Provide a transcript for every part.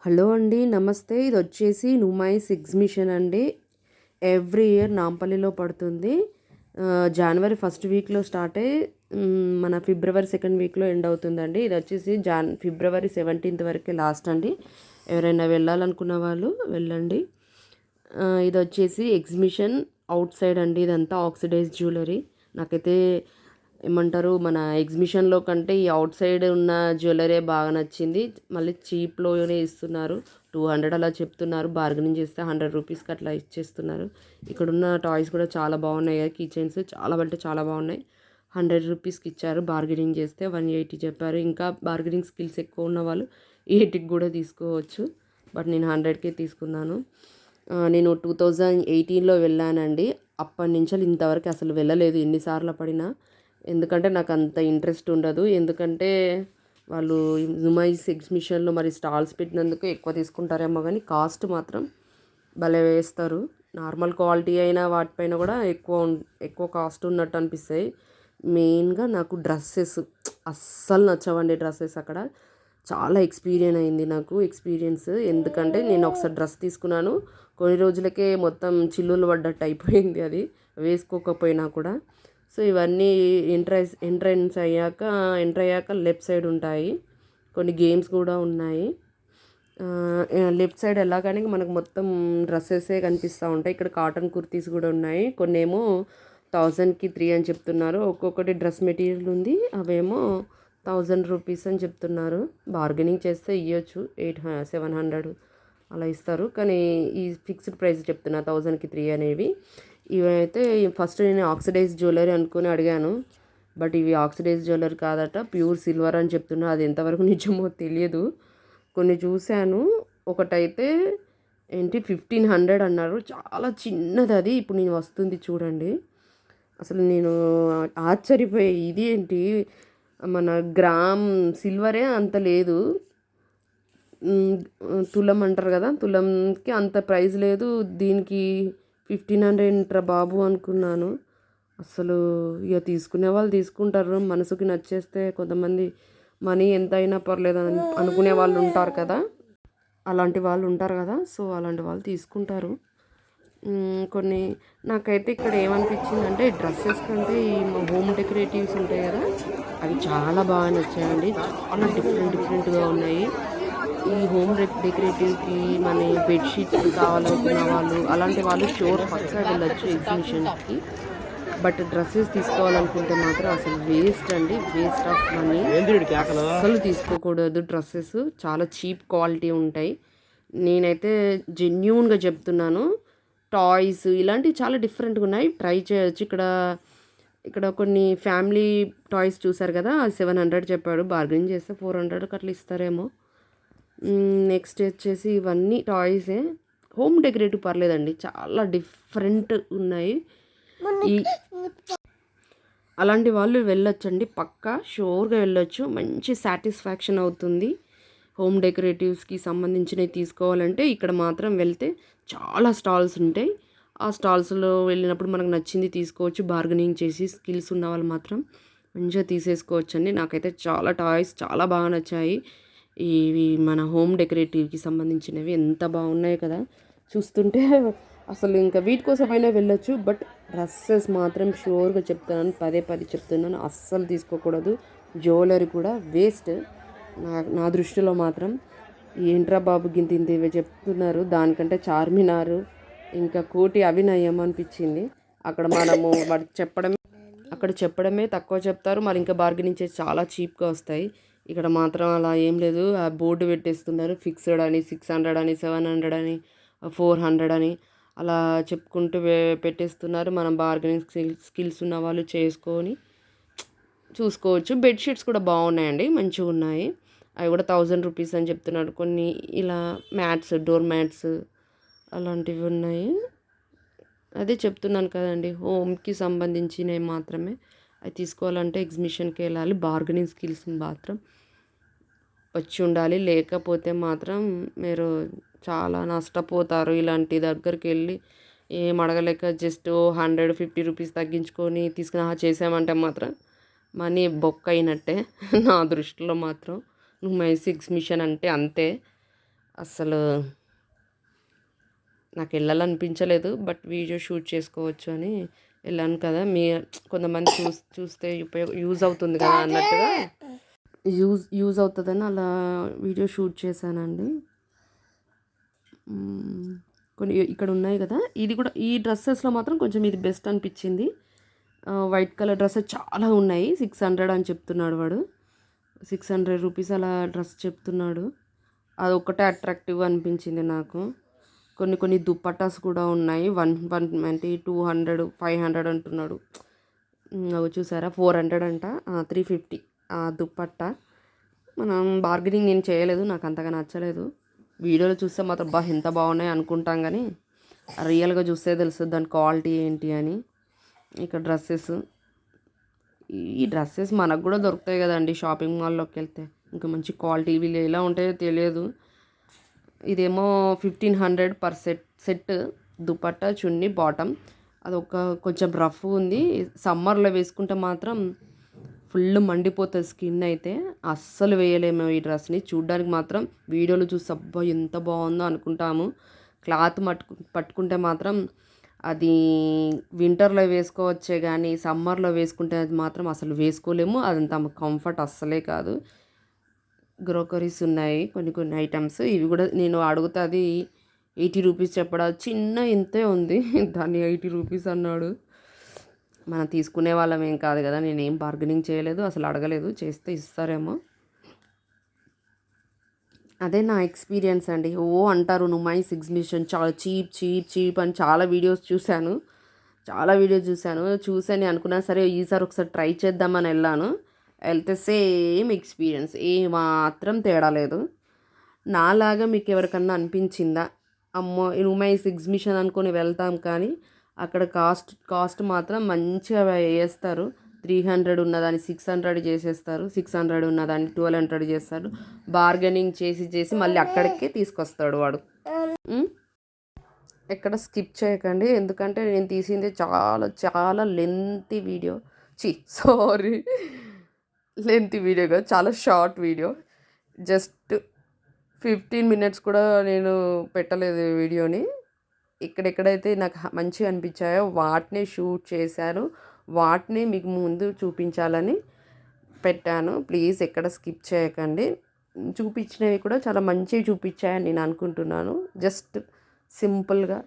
Hello అండి. నమస్తే. ఇదొచ్చేసి నుమైస్ exhibition అండి. ఎవ్రీ ఇయర్ నాంపల్లిలో పడుతుంది. జనవరి ఫస్ట్ వీక్‌లో స్టార్ట్ అయ్యి మన ఫిబ్రవరి సెకండ్ వీక్‌లో ఎండ్ అవుతుందండి. ఇదొచ్చేసి ఫిబ్రవరి 17th వరకే లాస్ట్ అండి. ఎవరైనా వెళ్ళాలనుకున్న వాళ్ళు వెళ్ళండి. ఇదొచ్చేసి ఎగ్జిబిషన్ ఔట్ సైడ్ అండి. ఇదంతా ఆక్సిడైజ్డ్ జ్యువెలరీ. నాకైతే ఏమంటారు, మన ఎగ్జిబిషన్‌లో కంటే ఈ ఔట్ సైడ్ ఉన్న జ్యువెలరీ బాగా నచ్చింది. మళ్ళీ చీప్‌లోనే ఇస్తున్నారు. 200 అలా చెప్తున్నారు. బార్గెనింగ్ చేస్తే 100 రూపీస్‌కి అట్లా ఇచ్చేస్తున్నారు. ఇక్కడున్న టాయ్స్ కూడా చాలా బాగున్నాయి కదా! కీ చైన్స్ చాలా అంటే చాలా బాగున్నాయి. 100 రూపీస్‌కి ఇచ్చారు. బార్గెనింగ్ చేస్తే 180 చెప్పారు. ఇంకా బార్గెనింగ్ స్కిల్స్ ఎక్కువ ఉన్న వాళ్ళు 80కి కూడా తీసుకోవచ్చు. బట్ నేను 100కే తీసుకున్నాను. నేను 2018లో వెళ్ళానండి. అప్పటి నుంచి ఇంతవరకు అసలు వెళ్ళలేదు ఎన్ని సార్లు పడినా. ఎందుకంటే నాకు అంత ఇంట్రెస్ట్ ఉండదు. ఎందుకంటే వాళ్ళు నుమైస్ ఎగ్జిబిషన్‌లో మరి స్టాల్స్ పెట్టినందుకు ఎక్కువ తీసుకుంటారేమో కానీ కాస్ట్ మాత్రం భలే వేస్తారు. నార్మల్ క్వాలిటీ అయినా వాటిపైన కూడా ఎక్కువ కాస్ట్ ఉన్నట్టు అనిపిస్తాయి. మెయిన్‌గా నాకు డ్రెస్సెస్ అస్సలు నచ్చవండి. డ్రెస్సెస్ అక్కడ చాలా ఎక్స్పీరియన్స్. ఎందుకంటే నేను ఒకసారి డ్రెస్ తీసుకున్నాను. కొన్ని రోజులకే మొత్తం చిల్లులు పడ్డట్టు అయిపోయింది అది వేసుకోకపోయినా కూడా. సో ఇవన్నీ ఎంటర్ అయ్యాక లెఫ్ట్ సైడ్ ఉంటాయి. కొన్ని గేమ్స్ కూడా ఉన్నాయి. లెఫ్ట్ సైడ్ వెళ్ళగానే మనకు మొత్తం డ్రెస్సెసే కనిపిస్తూ ఉంటాయి. ఇక్కడ కాటన్ కుర్తీస్ కూడా ఉన్నాయి. కొన్ని ఏమో 1000కి 3 అని చెప్తున్నారు. ఒక్కొక్కటి డ్రెస్ మెటీరియల్ ఉంది. అవేమో 1000 రూపీస్ అని చెప్తున్నారు. బార్గెనింగ్ చేస్తే ఇవ్వచ్చు. 700 అలా ఇస్తారు. కానీ ఈ ఫిక్స్డ్ ప్రైస్ చెప్తున్నా 1000కి 3 అనేవి. ఇవైతే ఫస్ట్ నేను ఆక్సిడైజ్ జ్యువెలరీ అనుకుని అడిగాను. బట్ ఇవి ఆక్సిడైజ్ జ్యువెలరీ కాదట, ప్యూర్ సిల్వర్ అని చెప్తున్నా. అది ఎంతవరకు నిజమో తెలియదు. కొన్ని చూశాను. ఒకటైతే 1500 అన్నారు. చాలా చిన్నది అది. ఇప్పుడు నేను వస్తుంది చూడండి. అసలు నేను ఆశ్చర్యపోయా. ఇది ఏంటి, మన గ్రామ్ సిల్వరే అంత లేదు. తులం అంటారు కదా, తులంకి అంత ప్రైస్ లేదు. దీనికి 1500 ఏంట్రా బాబు అనుకున్నాను. అసలు ఇక తీసుకునే వాళ్ళు తీసుకుంటారు. మనసుకి నచ్చేస్తే కొంతమంది మనీ ఎంత అయినా పర్లేదు అనుకునే వాళ్ళు ఉంటారు కదా, అలాంటి వాళ్ళు ఉంటారు కదా. సో అలాంటి వాళ్ళు తీసుకుంటారు. కొన్ని నాకైతే ఇక్కడ ఏమనిపించిందంటే డ్రెస్సెస్ కంటే ఈ హోమ్ డెకరేటివ్స్ ఉంటాయి కదా, అవి చాలా బాగా నచ్చాయండి. చాలా డిఫరెంట్గా ఉన్నాయి. ఈ హోమ్ డెకరేటివ్కి మన బెడ్షీట్స్ కావాలనుకున్న వాళ్ళు, అలాంటి వాళ్ళు షోర్ పక్కా వెళ్ళొచ్చు ఎగ్జిబిషన్కి. బట్ డ్రెస్సెస్ తీసుకోవాలనుకుంటే మాత్రం అసలు వేస్ట్ అండి. Waste of money. అసలు తీసుకోకూడదు. డ్రెస్సెస్ చాలా చీప్ క్వాలిటీ ఉంటాయి. నేనైతే జెన్యూన్గా చెప్తున్నాను. టాయ్స్ ఇలాంటివి చాలా డిఫరెంట్గా ఉన్నాయి. ట్రై చేయొచ్చు. ఇక్కడ కొన్ని ఫ్యామిలీ టాయ్స్ చూసారు కదా, 700 చెప్పాడు. బార్గెనింగ్ చేస్తే 400కి అట్లా ఇస్తారేమో. నెక్స్ట్ వచ్చేసి ఇవన్నీ టాయ్సే. హోమ్ డెకరేటివ్ పర్లేదండి, చాలా డిఫరెంట్ ఉన్నాయి. ఈ అలాంటి వాళ్ళు వెళ్ళొచ్చండి. పక్కా షూర్గా వెళ్ళొచ్చు. మంచి సాటిస్ఫాక్షన్ అవుతుంది. హోమ్ డెకరేటివ్స్కి సంబంధించినవి తీసుకోవాలంటే ఇక్కడ మాత్రం వెళ్తే చాలా స్టాల్స్ ఉంటాయి. ఆ స్టాల్స్లో వెళ్ళినప్పుడు మనకు నచ్చింది తీసుకోవచ్చు. బార్గెనింగ్ చేసి స్కిల్స్ ఉన్న వాళ్ళు మాత్రం మంచిగా తీసేసుకోవచ్చండి. నాకైతే చాలా టాయ్స్ చాలా బాగా నచ్చాయి. ఇవి మన హోమ్ డెకరేటివ్కి సంబంధించినవి ఎంత బాగున్నాయి కదా, చూస్తుంటే అసలు ఇంకా వీటి కోసమైనా వెళ్ళొచ్చు. బట్ డ్రెస్సెస్ మాత్రం షూర్గా చెప్తున్నాను, పదే చెప్తున్నాను, అస్సలు తీసుకోకూడదు. జ్యువెలరీ కూడా వేస్ట్ నా దృష్టిలో మాత్రం. ఏంట్రా బాబు గింత ఇవే చెప్తున్నారు, దానికంటే చార్మినార్ ఇంకా కోటి అభినయం అనిపించింది. అక్కడ చెప్పడమే తక్కువ చెప్తారు. మరి ఇంకా బార్గెనింగ్ చేసి చాలా చీప్గా వస్తాయి. ఇక్కడ మాత్రం అలా ఏం లేదు. ఆ బోర్డు పెట్టేస్తున్నారు, ఫిక్స్డ్ అని 600 అని 700 అని 400 అని అలా చెప్పుకుంటూ పెట్టేస్తున్నారు. మనం బార్గెనింగ్ స్కిల్స్ ఉన్న వాళ్ళు చేసుకొని చూసుకోవచ్చు. బెడ్షీట్స్ కూడా బాగున్నాయండి, మంచిగా ఉన్నాయి. అవి కూడా 1000 రూపీస్ అని చెప్తున్నాడు. కొన్ని ఇలా డోర్ మ్యాట్స్ అలాంటివి ఉన్నాయి. అదే చెప్తున్నాను కదండి, హోమ్కి సంబంధించినవి మాత్రమే అవి తీసుకోవాలంటే ఎగ్జిబిషన్కి వెళ్ళాలి. బార్గెనింగ్ స్కిల్స్ మాత్రం వచ్చి ఉండాలి. లేకపోతే మాత్రం మీరు చాలా నష్టపోతారు. ఇలాంటి దగ్గరికి వెళ్ళి ఏం అడగలేక జస్ట్ 150 రూపీస్ తగ్గించుకొని తీసుకుని చేసామంటే మాత్రం మనీ బొక్క అయినట్టే. నా దృష్టిలో మాత్రం నుమైస్ ఎగ్జిబిషన్ అంటే అంతే. అస్సలు నాకు వెళ్ళాలనిపించలేదు. బట్ వీడియో షూట్ చేసుకోవచ్చు అని వెళ్ళాను కదా! కొంతమంది చూస్తే యూజ్ అవుతుంది కదా అన్నట్టుగా యూజ్ అవుతుందని అలా వీడియో షూట్ చేశానండి. కొన్ని ఇక్కడ ఉన్నాయి కదా! ఇది కూడా ఈ డ్రెస్సెస్లో మాత్రం కొంచెం ఇది బెస్ట్ అనిపించింది. వైట్ కలర్ డ్రెస్సెస్ చాలా ఉన్నాయి. 600 అని చెప్తున్నాడు వాడు. 600 రూపీస్ అలా డ్రెస్ చెప్తున్నాడు. అదొక్కటే అట్రాక్టివ్గా అనిపించింది నాకు. కొన్ని దుప్పటాస్ కూడా ఉన్నాయి. అంటే 200, 500 అంటున్నాడు. అవి చూసారా 400 అంట, 350 దుప్పట్టా. మనం బార్గెనింగ్ నేను చేయలేదు, నాకు అంతగా నచ్చలేదు. వీడియోలో చూస్తే మాత్రం ఎంత బాగున్నాయి అనుకుంటాం కానీ రియల్గా చూస్తే తెలుస్తుంది దాని క్వాలిటీ ఏంటి అని. ఇక్కడ ఈ డ్రెస్సెస్ మనకు కూడా దొరుకుతాయి కదండి షాపింగ్ మాల్లోకి వెళ్తే. ఇంకా మంచి క్వాలిటీ వీళ్ళు ఎలా ఉంటాయో తెలియదు. ఇదేమో 1500 పర్ సెట్ దుపట్టా, చున్నీ, బాటమ్. అదొక కొంచెం రఫ్ ఉంది. సమ్మర్లో వేసుకుంటే మాత్రం ఫుల్ మండిపోతుంది స్కిన్ అయితే. అస్సలు వేయలేము ఈ డ్రెస్ని. చూడ్డానికి మాత్రం వీడియోలో చూసి అబ్బా ఎంత బాగుందో అనుకుంటాము. క్లాత్ పట్టుకుంటే మాత్రం అది వింటర్లో వేసుకోవచ్చే కానీ సమ్మర్లో వేసుకుంటే అది మాత్రం అసలు వేసుకోలేము. అదంత కంఫర్ట్ అస్సలే కాదు. గ్రోకరీస్ ఉన్నాయి కొన్ని ఐటమ్స్. ఇవి కూడా నేను అడుగుతా, అది 80 రూపీస్ చెప్పడా, చిన్న ఇంతే ఉంది. దాన్ని 80 రూపీస్ అన్నాడు. మనం తీసుకునే వాళ్ళం ఏం కాదు కదా. నేనేం బార్గెనింగ్ చేయలేదు, అసలు అడగలేదు. చేస్తే ఇస్తారేమో. అదే నా ఎక్స్పీరియన్స్ అండి. అంటారు నుమైస్ ఎగ్జిబిషన్ చాలా చీప్ అని చాలా వీడియోస్ చూశాను. చూసాను అనుకున్నా, సరే ఈసారి ఒకసారి ట్రై చేద్దామని వెళ్తే సేమ్ ఎక్స్పీరియన్స్, మాత్రం తేడా లేదు. నాలాగా మీకు ఎవరికన్నా అనిపించిందా? అమ్మో నుమైస్ ఎగ్జిబిషన్ అనుకొని వెళ్తాం కానీ అక్కడ కాస్ట్ మాత్రం మంచిగా వేస్తారు. 300 ఉన్నదాన్ని 600 చేసేస్తారు, 600 ఉన్నదాన్ని 1200 చేస్తారు. బార్గెనింగ్ చేసి మళ్ళీ అక్కడికే తీసుకొస్తాడు వాడు. ఎక్కడ స్కిప్ చేయకండి, ఎందుకంటే నేను తీసింది చాలా చాలా లెంతీ వీడియో. లెంతీ వీడియో కాదు, చాలా షార్ట్ వీడియో. జస్ట్ 15 మినిట్స్ కూడా నేను పెట్టలేదు వీడియోని. ఎక్కడెక్కడైతే నాకు మంచిగా అనిపించాయో వాటిని షూట్ చేశాను, వాటిని మీకు ముందు చూపించాలని పెట్టాను. ప్లీజ్ ఎక్కడ స్కిప్ చేయకండి. చూపించినవి కూడా చాలా మంచిగా చూపించాయని నేను అనుకుంటున్నాను. జస్ట్ సింపుల్గా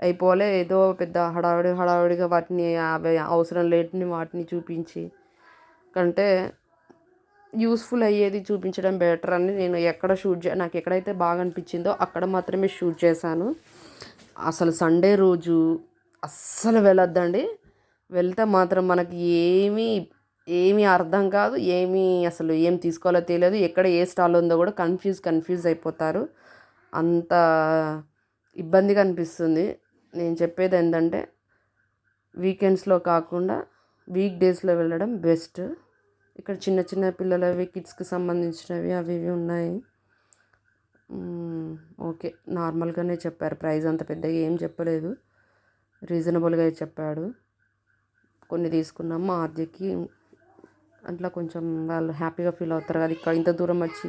అయిపోలే, ఏదో పెద్ద హడావుడిగా వాటిని అవసరం లేని వాటిని చూపించి కంటే యూస్ఫుల్ అయ్యేది చూపించడం బెటర్ అని నేను నాకు ఎక్కడైతే బాగా అనిపించిందో అక్కడ మాత్రమే షూట్ చేశాను. అసలు సండే రోజు అస్సలు వెళ్ళొద్దండి. వెళ్తే మాత్రం మనకి ఏమీ అర్థం కాదు, అసలు ఏం తీసుకోవాలో తెలియదు. ఎక్కడ ఏ స్టాల్ ఉందో కూడా కన్ఫ్యూజ్ అయిపోతారు. అంత ఇబ్బందిగా అనిపిస్తుంది. నేను చెప్పేది ఏంటంటే వీకెండ్స్లో కాకుండా వీక్ డేస్లో వెళ్ళడం బెస్ట్. ఇక్కడ చిన్న పిల్లలవి, కిడ్స్కి సంబంధించినవి అవి ఇవి ఉన్నాయి. ఓకే, నార్మల్గానే చెప్పారు. ప్రైస్ అంత పెద్దగా ఏం చెప్పలేదు, రీజనబుల్గా చెప్పాడు. కొన్ని తీసుకున్నాము. మా ఆద్యకి అట్లా కొంచెం వాళ్ళు హ్యాపీగా ఫీల్ అవుతారు కదా ఇక్కడ ఇంత దూరం వచ్చి.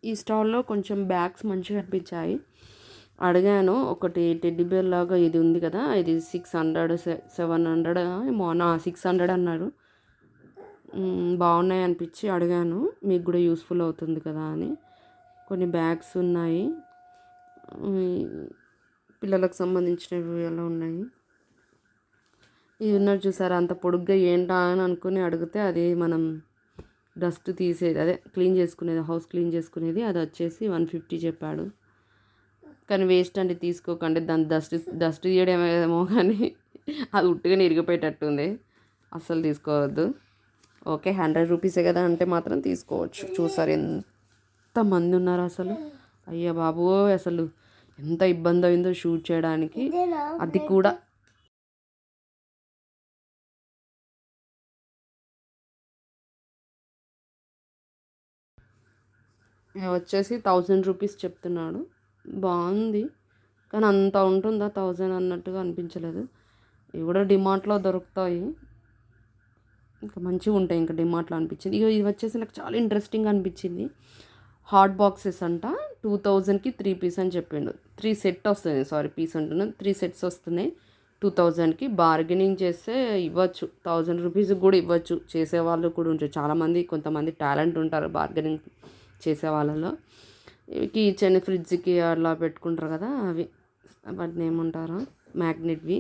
ఈ స్టాల్లో కొంచెం బ్యాగ్స్ మంచిగా అనిపించాయి. అడిగాను, ఒకటి టెడ్డీ బేర్ లాగా ఇది ఉంది కదా, ఇది 600 700 ఏమో 600 అన్నారు. బాగున్నాయి అనిపించి అడిగాను, మీకు కూడా యూస్ఫుల్ అవుతుంది కదా అని. కొన్ని బ్యాగ్స్ ఉన్నాయి, పిల్లలకు సంబంధించినవి ఎలా ఉన్నాయి. ఇది ఉన్నది చూసారా, అంత పొడుగ్గా ఏంటా అని అనుకుని అడిగితే అది మనం డస్ట్ తీసేది, అదే క్లీన్ చేసుకునేది, హౌస్ క్లీన్ చేసుకునేది. అది వచ్చేసి 150 చెప్పాడు. కానీ వేస్ట్ అండి, తీసుకోకండి. దాని డస్ట్ తీయడమేమో కానీ అది ఉట్టిగా ఇరిగిపోయేటట్టుంది, అస్సలు తీసుకోవద్దు. ఓకే 100 రూపీసే కదా అంటే మాత్రం తీసుకోవచ్చు. చూసారు ఎంతమంది ఉన్నారు అసలు, అయ్యా బాబోయ్, అసలు ఎంత ఇబ్బంది అయిందో షూట్ చేయడానికి. అది కూడా ఇవి వచ్చేసి 1000 రూపీస్ చెప్తున్నాడు. బాగుంది కానీ అంత ఉంటుందా 1000 అన్నట్టుగా అనిపించలేదు. ఇవి కూడా డిమార్ట్లో దొరుకుతాయి, ఇంకా మంచిగా ఉంటాయి ఇంకా డిమార్ట్లో అనిపించింది. ఇక ఇది వచ్చేసి నాకు చాలా ఇంట్రెస్టింగ్ అనిపించింది. హాట్ బాక్సెస్ అంట 2000కి 3 పీస్ అని చెప్పిండు. 3 సెట్ వస్తుంది, సారీ పీస్ అంటున్నాను, 3 సెట్స్ వస్తున్నాయి 2000కి. బార్గెనింగ్ చేస్తే ఇవ్వచ్చు, 1000 రూపీస్ కూడా ఇవ్వచ్చు, చేసేవాళ్ళు కూడా ఉంటారు చాలామంది. కొంతమంది టాలెంట్ ఉంటారు బార్గెనింగ్ చేసే వాళ్ళలో. కిచెన్ ఫ్రిడ్జ్కి అలా పెట్టుకుంటారు కదా, అవి వాటిని ఏమంటారు, మ్యాగ్నెట్వి,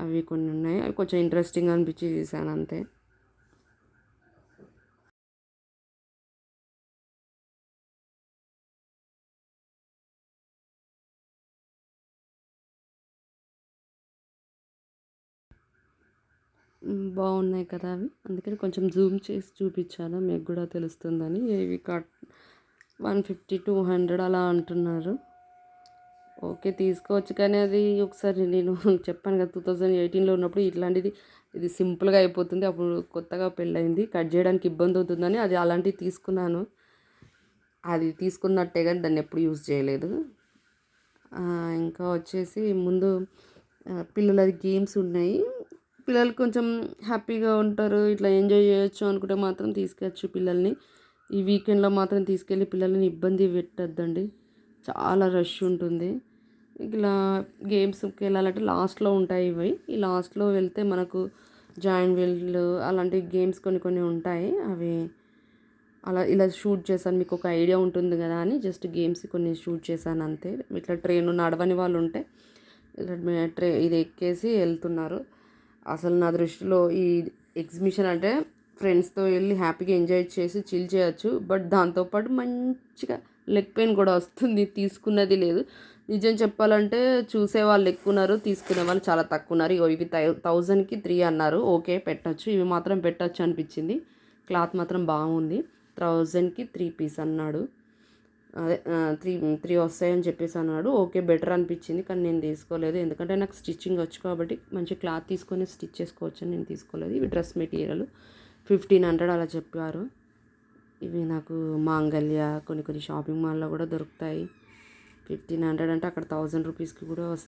అవి కొన్ని ఉన్నాయి. అవి కొంచెం ఇంట్రెస్టింగ్ అనిపించి చూసాను అంతే. బాగున్నాయి కదా అవి, అందుకని కొంచెం జూమ్ చేసి చూపించాను మీకు కూడా తెలుస్తుందని. ఇవి 150-200 అలా అంటున్నారు. ఓకే తీసుకోవచ్చు, కానీ అది ఒకసారి నేను చెప్పాను కదా 2018లో ఉన్నప్పుడు ఇట్లాంటిది, ఇది సింపుల్గా అయిపోతుంది, అప్పుడు కొత్తగా పెళ్ళయింది, కట్ చేయడానికి ఇబ్బంది అవుతుందని అది అలాంటివి తీసుకున్నాను. అది తీసుకున్నట్టే కానీ దాన్ని ఎప్పుడు యూజ్ చేయలేదు. ఇంకా వచ్చేసి ముందు పిల్లలది గేమ్స్ ఉన్నాయి. పిల్లలు కొంచెం హ్యాపీగా ఉంటారు, ఇట్లా ఎంజాయ్ చేయొచ్చు అనుకుంటే మాత్రం తీసుకెళ్ళచ్చు పిల్లల్ని. ఈ వీకెండ్లో మాత్రం తీసుకెళ్ళి పిల్లల్ని ఇబ్బంది పెట్టద్దండి, చాలా రష్ ఉంటుంది. ఇలా గేమ్స్కి వెళ్ళాలంటే లాస్ట్లో ఉంటాయి ఇవి. ఈ లాస్ట్లో వెళ్తే మనకు జాయింట్ వీల్ అలాంటి గేమ్స్ కొన్ని కొన్ని ఉంటాయి. అవి అలా ఇలా షూట్ చేశాను, మీకు ఒక ఐడియా ఉంటుంది కదా అని జస్ట్ గేమ్స్ కొన్ని షూట్ చేశాను అంతే. ఇట్లా ట్రైన్ నడవని వాళ్ళు ఉంటే ఇలా ఇది ఎక్కేసి వెళ్తున్నారు. అసలు నా దృష్టిలో ఈ ఎగ్జిబిషన్ అంటే ఫ్రెండ్స్తో వెళ్ళి హ్యాపీగా ఎంజాయ్ చేసి చిల్ చేయొచ్చు, బట్ దాంతోపాటు మంచిగా లెగ్ పెయిన్ కూడా వస్తుంది తీసుకున్నది లేదు. నిజం చెప్పాలంటే చూసే వాళ్ళు ఎక్కువ ఉన్నారు, తీసుకునే వాళ్ళు చాలా తక్కువ ఉన్నారు. ఇవి 1000కి 3 అన్నారు, ఓకే పెట్టచ్చు, ఇవి మాత్రం పెట్టచ్చు అనిపించింది. క్లాత్ మాత్రం బాగుంది. 1000కి 3 పీస్ అన్నాడు, అదే త్రీ త్రీ వస్తాయని చెప్పేసి అన్నాడు. ఓకే బెటర్ అనిపించింది, కానీ నేను తీసుకోలేదు, ఎందుకంటే నాకు స్టిచ్చింగ్ వచ్చు కాబట్టి మంచి క్లాత్ తీసుకొని స్టిచ్ చేసుకోవచ్చు అని నేను తీసుకోలేదు. ఇవి డ్రెస్ మెటీరియల్ 1500 అలా చెప్పారు. ఇవి నాకు మాంగళ్య కొన్ని కొన్ని షాపింగ్ మాల్లో కూడా దొరుకుతాయి. 1500 అంటే అక్కడ 1000 రూపీస్కి కూడా వస్తాయి.